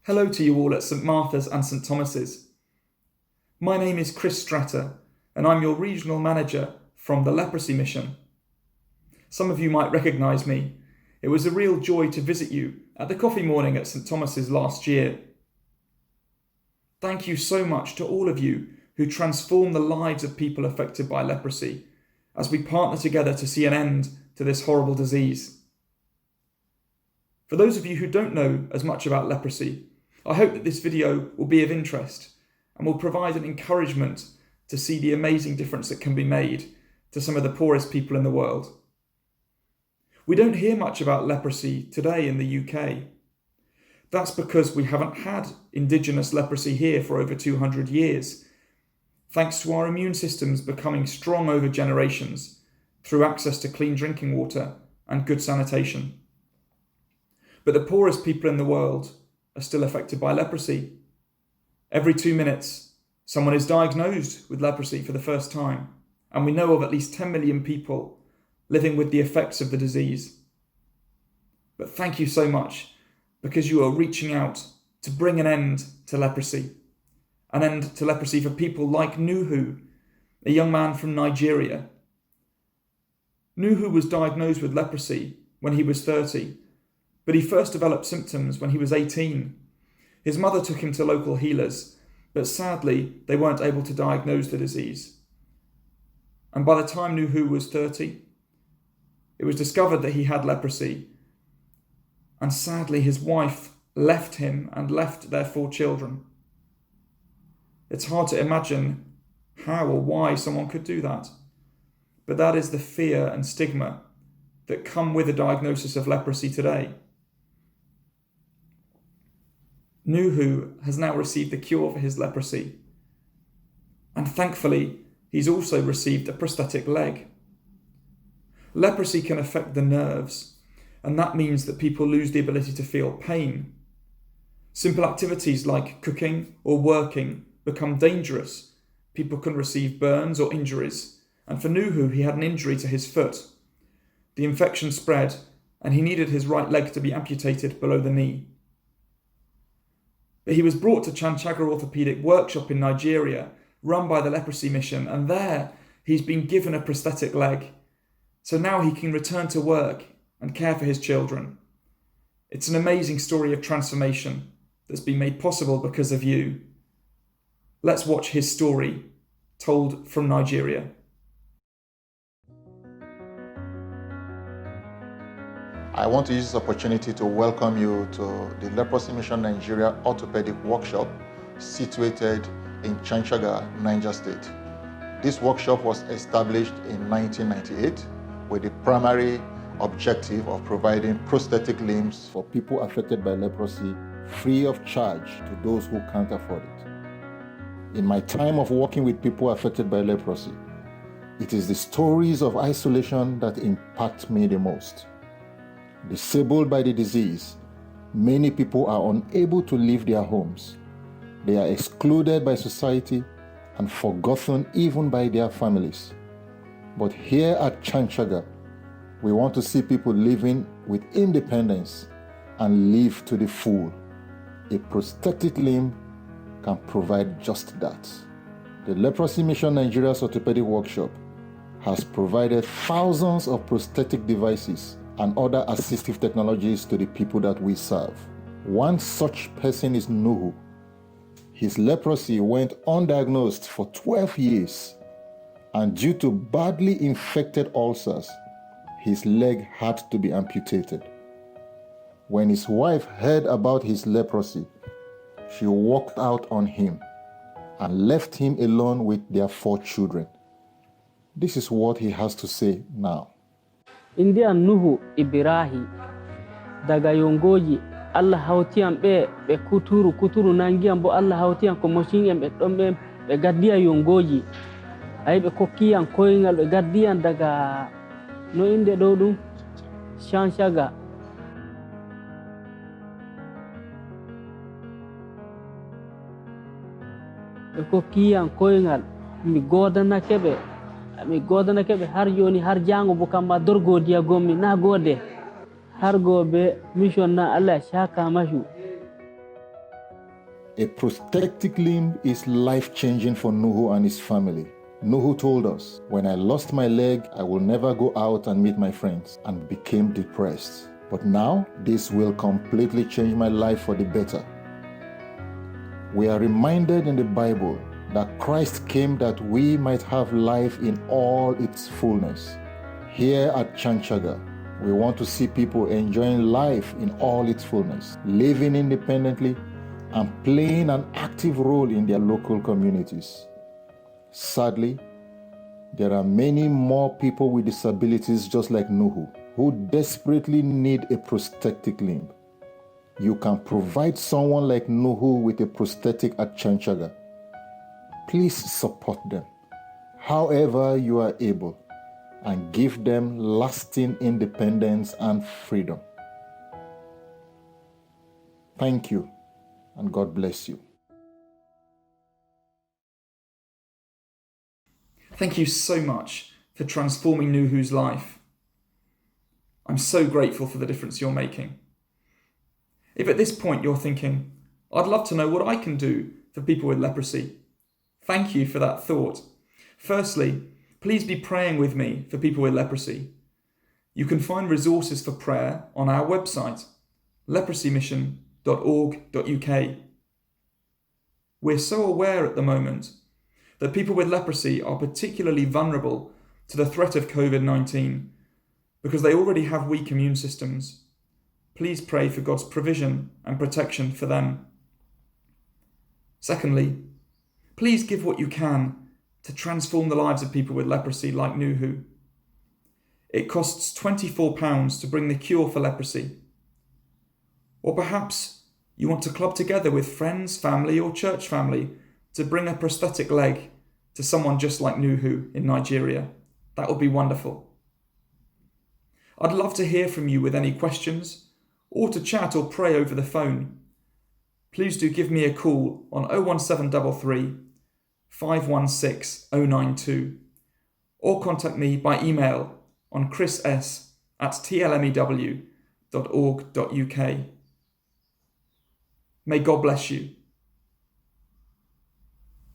Hello to you all at St Martha's and St Thomas's. My name is Stratta, and I'm your regional manager from the Leprosy Mission. Some of you might recognise me. It was a real joy to visit you at the coffee morning at St Thomas's last year. Thank you so much to all of you who transform the lives of people affected by leprosy as we partner together to see an end to this horrible disease. For those of you who don't know as much about leprosy, I hope that this video will be of interest and will provide an encouragement to see the amazing difference that can be made to some of the poorest people in the world. We don't hear much about leprosy today in the UK. That's because we haven't had indigenous leprosy here for over 200 years, thanks to our immune systems becoming strong over generations through access to clean drinking water and good sanitation. But the poorest people in the world are still affected by leprosy. Every 2 minutes, someone is diagnosed with leprosy for the first time, and we know of at least 10 million people living with the effects of the disease. But thank you so much, because you are reaching out to bring an end to leprosy. An end to leprosy for people like Nuhu, a young man from Nigeria. Nuhu was diagnosed with leprosy when he was 30, but he first developed symptoms when he was 18. His mother took him to local healers, but sadly they weren't able to diagnose the disease. And by the time Nuhu was 30, it was discovered that he had leprosy, and sadly his wife left him and left their 4 children. It's hard to imagine how or why someone could do that, but that is the fear and stigma that come with a diagnosis of leprosy today. Nuhu has now received the cure for his leprosy, and thankfully he's also received a prosthetic leg. Leprosy can affect the nerves, and that means that people lose the ability to feel pain. Simple activities like cooking or working become dangerous. People can receive burns or injuries, and for Nuhu, he had an injury to his foot. The infection spread, and he needed his right leg to be amputated below the knee. But he was brought to Chanchaga Orthopaedic workshop in Nigeria, run by the Leprosy Mission, and there he's been given a prosthetic leg. So now he can return to work and care for his children. It's an amazing story of transformation that's been made possible because of you. Let's watch his story, told from Nigeria. I want to use this opportunity to welcome you to the Leprosy Mission Nigeria Orthopaedic Workshop situated in Chanchaga, Niger State. This workshop was established in 1998 with the primary objective of providing prosthetic limbs for people affected by leprosy free of charge to those who can't afford it. In my time of working with people affected by leprosy, it is the stories of isolation that impact me the most. Disabled by the disease, many people are unable to leave their homes. They are excluded by society and forgotten even by their families. But here at Chanchaga, we want to see people living with independence and live to the full. A prosthetic limb can provide just that. The Leprosy Mission Nigeria's Orthopaedic Workshop has provided thousands of prosthetic devices and other assistive technologies to the people that we serve. One such person is Nuhu. His leprosy went undiagnosed for 12 years, and due to badly infected ulcers, his leg had to be amputated. When his wife heard about his leprosy, she walked out on him and left him alone with their 4 children. This is what he has to say now. India Nuhu Ibrahim daga yongoji Allah hawtiyan be kuturu nangiyan bo Allah hawtiyan ko moshin be don be gaddiya yongoji ay be kokkiyan koyngal be gaddiyan daga no inde do dum Chanchaga. Be kokkiyan koyngal mi godana kebe har joni har jango bo kamba dorgodiya gommi na gode har gobe mission na Allah shaka mashu A prosthetic limb is life-changing for Nuhu and his family. Nuhu told us, "When I lost my leg, I will never go out and meet my friends," and became depressed. But now, this will completely change my life for the better. We are reminded in the Bible that Christ came that we might have life in all its fullness. Here at Chanchaga, we want to see people enjoying life in all its fullness, living independently, and playing an active role in their local communities. Sadly, there are many more people with disabilities just like Nuhu who desperately need a prosthetic limb. You can provide someone like Nuhu with a prosthetic at Chanchaga. Please support them, however you are able, and give them lasting independence and freedom. Thank you, and God bless you. Thank you so much for transforming Nuhu's life. I'm so grateful for the difference you're making. If at this point you're thinking, I'd love to know what I can do for people with leprosy, thank you for that thought. Firstly, please be praying with me for people with leprosy. You can find resources for prayer on our website, leprosymission.org.uk. We're so aware at the moment that people with leprosy are particularly vulnerable to the threat of COVID-19 because they already have weak immune systems. Please pray for God's provision and protection for them. Secondly, please give what you can to transform the lives of people with leprosy like Nuhu. It costs £24 to bring the cure for leprosy. Or perhaps you want to club together with friends, family, or church family to bring a prosthetic leg to someone just like Nuhu in Nigeria. That would be wonderful. I'd love to hear from you with any questions or to chat or pray over the phone. Please do give me a call on 01733 516 092 or contact me by email on chris.s@tlmew.org.uk. May God bless you.